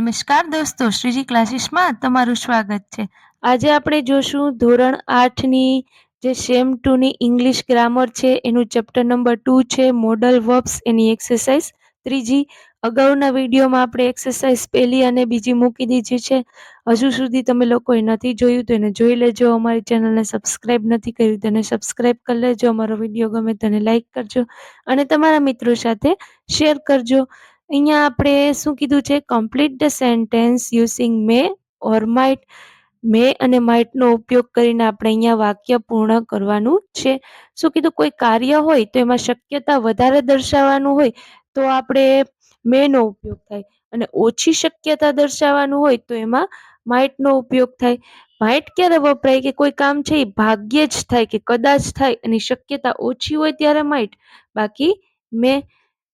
નમસ્કાર દોસ્તો, શ્રીજી ક્લાસીસમાં તમારું સ્વાગત છે. આજે આપણે જોશું ધોરણ 8ની જે સેમ 2ની ઇંગ્લિશ ગ્રામર છે એનું ચેપ્ટર નંબર 2 છે મોડલ વર્બ્સ, એની એક્સરસાઇઝ ત્રીજી. અગાઉના વિડીયોમાં આપણે એક્સરસાઇઝ પહેલી અને બીજી મૂકી દીધી છે. હજુ સુધી તમે લોકોએ નથી જોયું તો એને જોઈ લેજો. અમારી ચેનલને સબસ્ક્રાઇબ નથી કર્યું તો એને સબસ્ક્રાઇબ કરી લેજો. અમારો વિડીયો ગમે તો એને લાઈક કરજો અને તમારા મિત્રો સાથે શેર કરજો. અહીંયા આપણે શું કીધું છે? Complete the sentence using may or might. May અને માઇટ નો ઉપયોગ કરીને આપણે અહીંયા વાક્ય પૂર્ણ કરવાનું છે. શું કીધું? કોઈ કાર્ય હોય તો એમાં શક્યતા વધારે દર્શાવવાનું હોય તો આપણે મે નો ઉપયોગ થાય અને ઓછી શક્યતા દર્શાવવાનું હોય તો એમાં માઇટ નો ઉપયોગ થાય. માઇટ ક્યારે વપરાય? કે કોઈ કામ છે એ ભાગ્યે જ થાય કે કદાચ થાય એની શક્યતા ઓછી હોય ત્યારે માઇટ. બાકી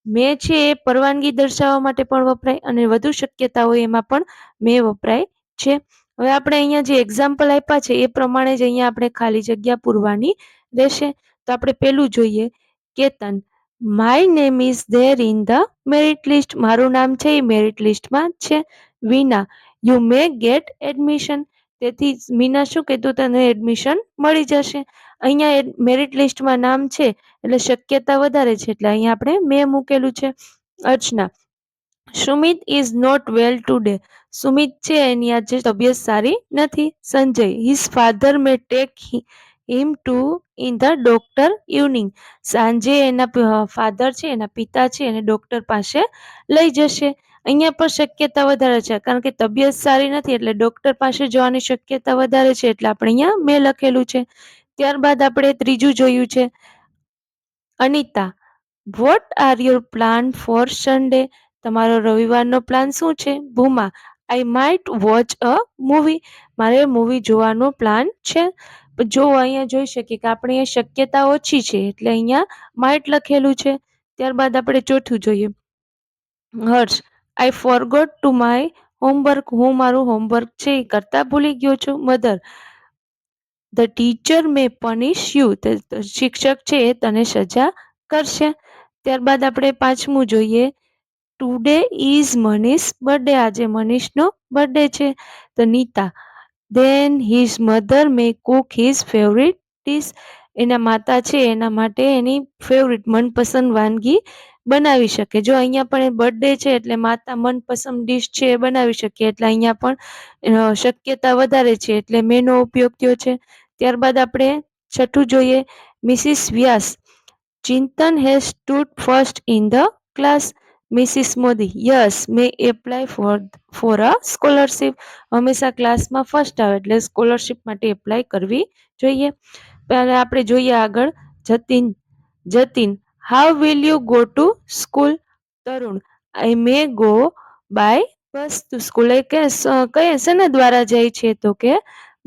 મે છે એ પરવાનગી દર્શાવવા માટે પણ વપરાય અને વધુ શક્યતા હોય એમાં પણ મે વપરાય છે. હવે આપણે અહીંયા જે એક્ઝામ્પલ આપ્યા છે એ પ્રમાણે જ અહીંયા આપણે ખાલી જગ્યા પૂરવાની રહેશે. તો આપણે પેલું જોઈએ. Ketan, my name is there in the merit list. મારું નામ છે એ મેરિટ લિસ્ટમાં છે. વિના, યુ મે ગેટ એડમિશન. તેથી મીના શું કીધું? તને એડમિશન મળી જશે. અહીંયા મેરિટ લિસ્ટમાં નામ છે એટલે શક્યતા વધારે છે એટલે અહીંયા આપણે મે મૂકેલું છે. Archana, Sumit is not well today. Sumit છે એની આજે તબિયત સારી નથી. Sanjay, his father may take him to in the doctor evening. સાંજે એના ફાધર છે, એના પિતા છે એને ડોક્ટર પાસે લઈ જશે. અહીંયા પણ શક્યતા વધારે છે કારણ કે તબિયત સારી નથી એટલે ડોક્ટર પાસે જવાની શક્યતા વધારે છે એટલે આપણે અહીંયા મે લખેલું છે. ત્યારબાદ આપણે ત્રીજું જોયું છે. Anita, what are your plan four Sunday. તમારો રવિવારનો પ્લાન શું છે? ભૂમા, આઈ માઇટ વોચ અ મૂવી. મારે મૂવી જોવાનો પ્લાન છે. જો અહીંયા જોઈ શકીએ કે આપણે અહીંયા શક્યતા ઓછી છે એટલે અહીંયા માઇટ લખેલું છે. ત્યારબાદ આપણે ચોથું જોઈએ. હર્ષ, I forgot to my homework. હું મારું હોમવર્ક છે એ કરતા ભૂલી ગયો છું. Mother, the teacher May પનિશ you. શિક્ષક છે એ તને સજા કરશે. ત્યારબાદ આપણે પાંચમું જોઈએ. Today is Manish birthday. આજે મનીષનો બર્થડે છે. તો નીતા, ધેન હિઝ મધર મે કુક હિઝ ફેવરિટ ડીશ. એના માતા છે એના માટે એની ફેવરિટ મનપસંદ વાનગી બનાવી શકે. જો અહીંયા પણ બર્થડે છે એટલે માતા મનપસંદ ડીશ છે એ બનાવી શકે એટલે અહીંયા પણ શક્યતા વધારે છે એટલે મેનો ઉપયોગ થયો છે. ત્યારબાદ આપણે છઠ્ઠું જોઈએ. Mrs Vyas, Chintan has stood first in the class. Mrs Modi, yes may apply for a scholarship. હંમેશા ક્લાસમાં ફર્સ્ટ આવે એટલે સ્કોલરશિપ માટે એપ્લાય કરવી જોઈએ. પહેલા આપણે જોઈએ આગળ. Jatin, how will you go to school. Tarun, I may go by bus. તો સ્કૂલે શેના દ્વારા જાય છે? તો કે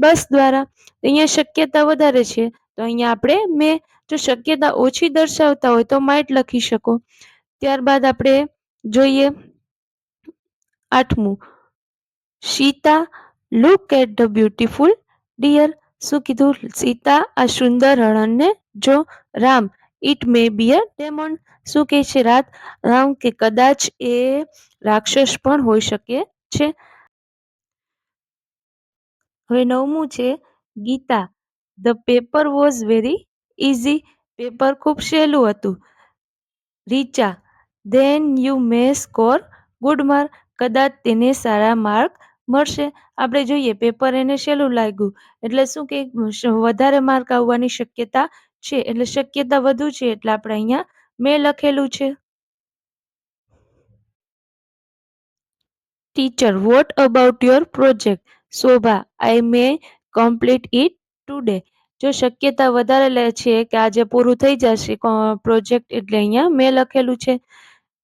બસ દ્વારા. અહીંયા શક્યતા વધારે છે તો અહીંયા આપણે મે. જો શક્યતા ઓછી દર્શાવતા હોય તો માઇટ લખી શકો. ત્યારબાદ આપણે જોઈએ આઠમું. Sita, look at the beautiful deer. શું કીધું? સીતા, આ સુંદર હરણને જો. Ram, it may be a demon. શું કહે છે રામ? કે કદાચ એ રાક્ષસ પણ હોઈ શકે છે. હવે નવમું છે. Gita, the paper was very easy. Paper ખૂબ સહેલું હતું. Richa, then you may score good mark. કદાચ તેને સારા માર્ક મળશે. આપણે જોઈએ પેપર એને સહેલું લાગ્યું એટલે શું કે વધારે માર્ક આવવાની શક્યતા છે એટલે શક્યતા વધુ છે એટલે આપણે અહીંયા મે લખેલું છે. Teacher, what about your project. Shobha, I May complete it today. જો શક્યતા વધારે લે છે કે આજે પૂરું થઈ જશે પ્રોજેક્ટ એટલે અહીંયા મે લખેલું છે.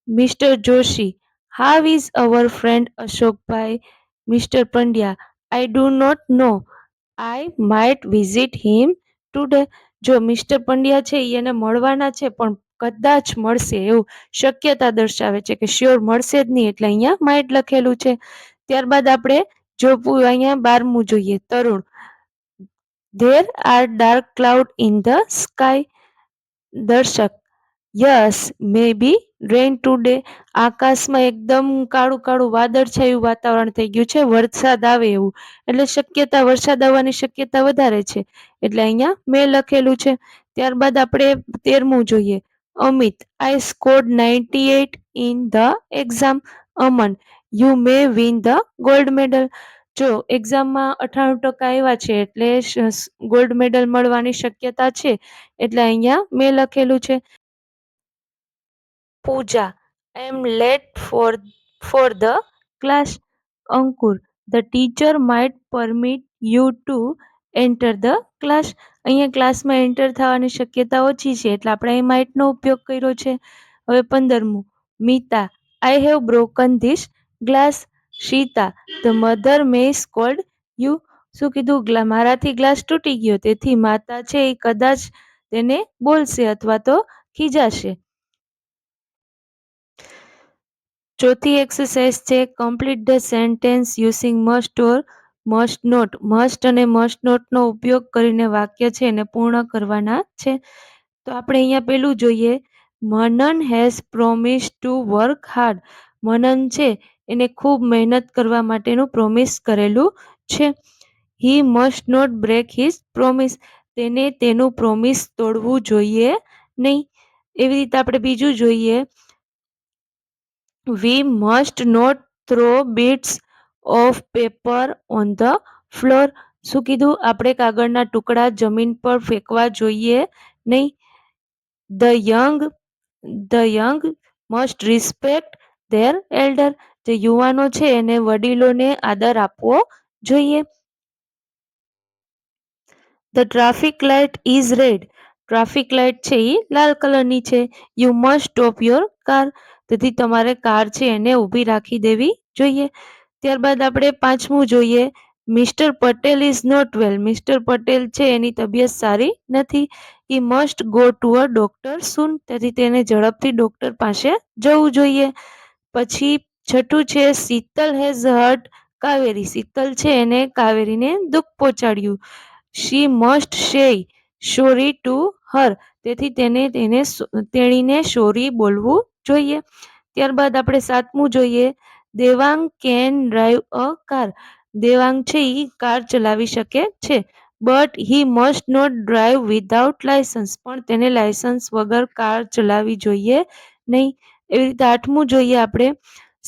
Mr Joshi, how is our friend Ashokbhai. Mr Pandya, I do not know, I might visit him today. જો મિસ્ટર પંડ્યા છે એને મળવાના છે પણ કદાચ મળશે એવું શક્યતા દર્શાવે છે કે શ્યોર મળશે જ નહીં એટલે અહીંયા માઇટ લખેલું છે. ત્યારબાદ આપણે જો અહીંયા 12મું જોઈએ. Tarun, there are dark cloud in the sky. Darshak, yes may be rain today. આકાશમાં એકદમ કાળું કાળું વાદળછાયું વાતાવરણ થઈ ગયું છે, વરસાદ આવે એવું. એટલે શક્યતા વરસાદ આવવાની શક્યતા વધારે છે, એટલે અહીંયા મેં લખેલું છે. ત્યારબાદ આપણે 13મું જોઈએ. Amit, I scored 98 in the exam. Aman, you may win the gold medal. જો એક્ઝામમાં 98% આવ્યા છે એટલે ગોલ્ડ મેડલ મળવાની શક્યતા છે, એટલે અહીંયા મેં લખેલું છે. Pooja, I am late for the class. Ankur, the teacher might permit you to enter the class. અહીંયા ક્લાસમાં એન્ટર થવાની શક્યતા ઓછી છે, એટલે આપણે અહીં માઇટનો ઉપયોગ કર્યો છે. હવે 15મું. Mita, I have broken this glass. Sita, the mother may scold you. શું કીધું? મારાથી ગ્લાસ તૂટી ગયો, તેથી માતા છે એ કદાચ તેને બોલશે અથવા તો ખીજાશે. ચોથી એક્સરસાઇઝ છે complete the sentence using must or must not. Must અને મસ્ટ નોટનો ઉપયોગ કરીને વાક્ય છે એને પૂર્ણ કરવાના છે. તો આપણે અહીંયા પેલું જોઈએ. Manan has promise to work hard. Manan છે એને ખૂબ મહેનત કરવા માટેનું પ્રોમિસ કરેલું છે. He must not break his promise. તેને તેનું પ્રોમિસ તોડવું જોઈએ નહીં. એવી રીતે આપણે બીજું જોઈએ. We must not throw bits of paper on the floor. શું કીધું? આપણે કાગળના ટુકડા જમીન પર ફેંકવા જોઈએ નહીં. The young must respect their elder. જે યુવાનો છે એને વડીલોને આદર આપવો જોઈએ. The traffic light is red. Traffic light છે એ લાલ કલરની છે. You must stop your car. તેથી તમારે કાર છે એને ઊભી રાખી દેવી જોઈએ. ત્યારબાદ આપણે 5મું જોઈએ. Mister Patel is not well. Mister Patel છે એની તબિયત સારી નથી. He must go to a doctor soon. તેથી તેને ઝડપથી ડોક્ટર પાસે જવું જોઈએ. પછી 6મું છે શીતલ હેઝ હર્ટ કાવેરી. શીતલ છે એને કાવેરીને દુઃખ પહોંચાડ્યું. She must say sorry to her. તેથી તેણીને સોરી બોલવું જોઈએ. ત્યારબાદ આપણે 7મું જોઈએ. Devang can drive a car. Devang છે એ કાર ચલાવી શકે છે. But he must not drive without licence. પણ તેને લાયસન્સ વગર કાર ચલાવવી જોઈએ નહીં. એવી રીતે 8મું જોઈએ આપણે.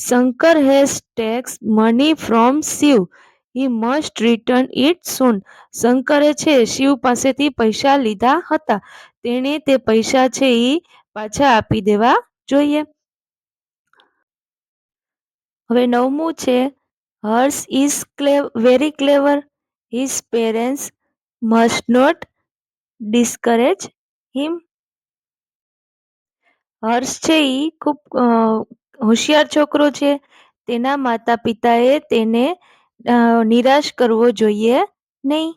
Shankar has takes money from Shiv. He must return it soon. શંકરે છે શિવ પાસેથી પૈસા લીધા હતા. તેણે તે પૈસા છે એ પાછા આપી દેવા જોઈએ. હવે 9મું છે. Harsh is very clever. His parents must not discourage him. Harsh છે એ ખૂબ હોશિયાર છોકરો છે. તેના માતા પિતાએ તેને નિરાશ કરવો જોઈએ નહીં.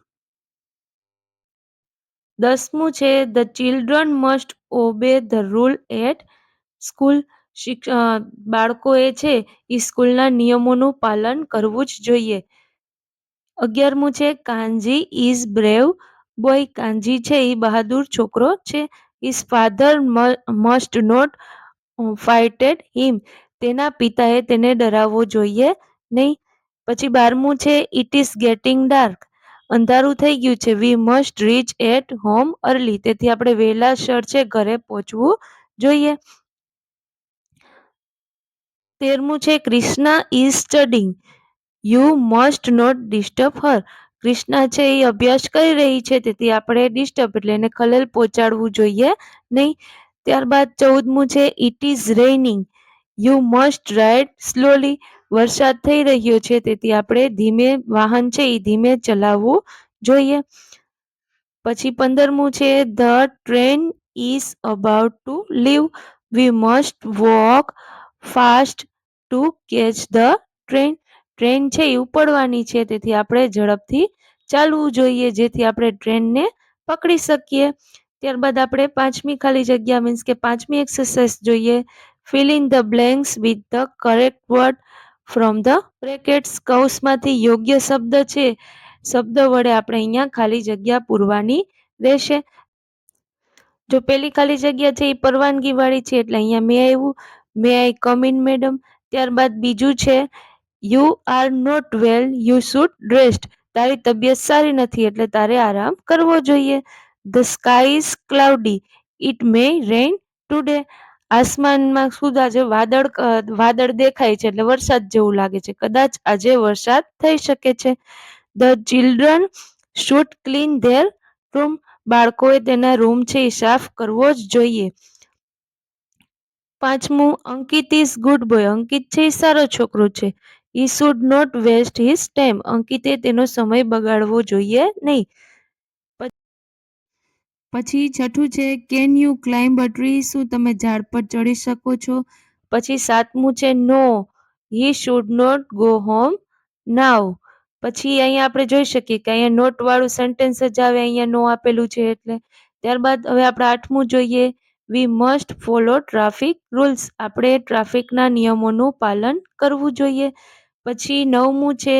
10મું છે. The children must obey the rule at school. બાળકોએ છે એ સ્કૂલના નિયમોનું પાલન કરવું જ જોઈએ. 11મું છે. Kanji is brave boy. Kanji છે એ બહાદુર છોકરો છે. His father must not fighted him. તેના પિતાએ તેને ડરાવવો જોઈએ નહીં. પછી 12મું છે. It is getting dark. અંધારું થઈ ગયું છે. We must reach at home early. તેથી આપણે વહેલાસર છે ઘરે પહોંચવું જોઈએ. 13મું છે. Krishna is studying. You must not disturb her. Krishna છે એ અભ્યાસ કરી રહી છે, તેથી આપણે ડિસ્ટર્બ એટલે એને ખલેલ પહોંચાડવું જોઈએ નહીં. ત્યારબાદ 14મું છે. It is રેઇનિંગ. You must ride slowly. વરસાદ થઈ રહ્યો છે, તેથી આપણે વાહન છે એ ધીમે ચલાવવું જોઈએ. પછી 15મું છે. The train is about to leave. We must walk fast to catch the train. Train છે એ ઉપડવાની છે, તેથી આપણે ઝડપથી ચાલવું જોઈએ જેથી આપણે ટ્રેનને પકડી શકીએ. ત્યારબાદ આપણે 5મી ખાલી જગ્યા મીન્સ કે 5મી એક્સરસાઇઝ જોઈએ. Fill in the blanks with the correct word from the brackets. કૌંસમાંથી યોગ્ય શબ્દ વડે આપણે અહીંયા ખાલી જગ્યા પૂરવાની રહેશે. જો પેલી ખાલી જગ્યા છે એ પરવાનગી વાળી છે એટલે અહીંયા મે આવ્યું, મે આઈ કમ ઇન મેડમ. ત્યારબાદ બીજું છે you are not well, you should rest. તારી તબિયત સારી નથી એટલે તારે આરામ કરવો જોઈએ. The sky is cloudy, it may rain today. આસમાનમાં શું આજે વાદળ દેખાય છે એટલે વરસાદ જેવું લાગે છે, કદાચ આજે વરસાદ થઈ શકે છે. The children should clean there room, બાળકોએ તેના રૂમ છે એ સાફ કરવો જ જોઈએ. પાંચમું, Ankit is good boy, Ankit છે એ સારો છોકરો છે. He should not waste his time, અંકિતે તેનો સમય બગાડવો જોઈએ નહીં. પછી છઠ્ઠું છે can you climb a tree, શું તમે ઝાડ પર ચડી શકો છો. પછી સાતમું છે no, he should not go home now. પછી અહીંયા આપણે જોઈ શકીએ કે અહીંયા નોટ વાળું સેન્ટેન્સ જ આવે, અહીંયા નો આપેલું છે એટલે. ત્યારબાદ હવે આપણે આઠમું જોઈએ, we must follow traffic rules, આપણે ટ્રાફિકના નિયમોનું પાલન કરવું જોઈએ. પછી નવમું છે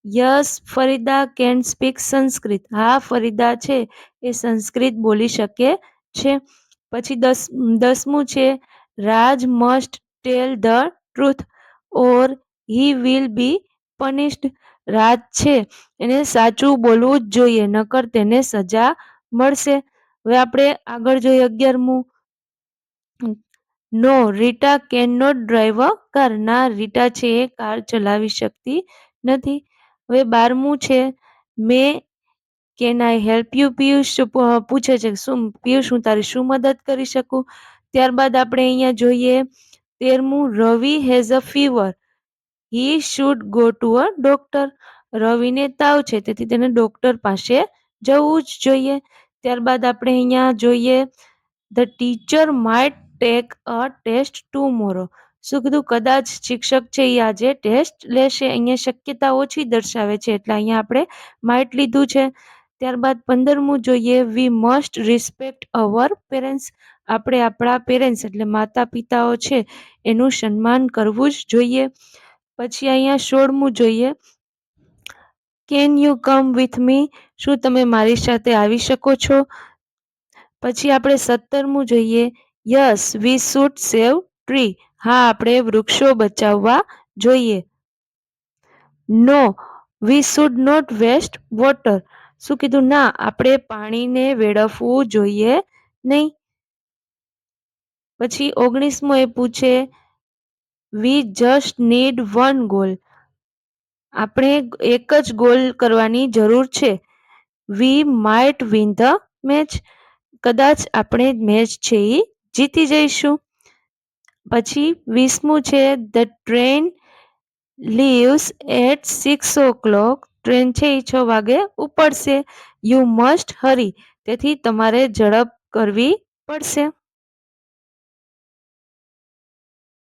યસ ફરીદા કેન સ્પીક સંસ્કૃત, હા ફરીદા છે એ સંસ્કૃત બોલી શકે છે. પછી દસમું છે Raj must tell the truth or he will be punished, Raj છે એને સાચું બોલવું જ જોઈએ નકર તેને સજા મળશે. હવે આપણે આગળ જોઈએ 11મું, no Rita can not drive a car, ના રીટા છે એ કાર ચલાવી શકતી નથી. હવે 12મું છે may can I help you, Piyush પૂછે છે શું પિયુષ હું તારી શું મદદ કરી શકું. ત્યારબાદ આપણે અહીંયા જોઈએ 13મું, Ravi has a fever, he should go to a doctor, રવિને તાવ છે તેથી તેને ડોક્ટર પાસે જવું જ જોઈએ. ત્યારબાદ આપણે અહીંયા જોઈએ the teacher might take a test tomorrow, શું કીધું કદાચ શિક્ષક છે એ આજે ટેસ્ટ લેશે, અહીંયા શક્યતા ઓછી દર્શાવે છે એટલે અહીંયા આપણે માઇટ લીધું છે. ત્યારબાદ 15મું જોઈએ we must respect our parents, આપણે આપણા પેરેન્ટ્સ એટલે માતા પિતાઓ છે એનું સન્માન કરવું જ જોઈએ. પછી અહીંયા 16મું જોઈએ can you come with me, શું તમે મારી સાથે આવી શકો છો. પછી આપણે 17મું જોઈએ yes we should save tree, હા આપણે વૃક્ષો બચાવવા જોઈએ. No we should not waste water, શું કીધું ના આપણે પાણીને વેડફવું જોઈએ નહીં. પછી 19મો એ પૂછે we just need one goal, આપણે એક જ ગોલ કરવાની જરૂર છે. We might win the match, કદાચ આપણે મેચ છે એ જીતી જઈશું. પછી 20મું છે the train leaves at 6 o'clock, train છે એ 6 વાગે ઉપડશે. યુ મસ્ટ હરી, તેથી તમારે ઝડપ કરવી પડશે.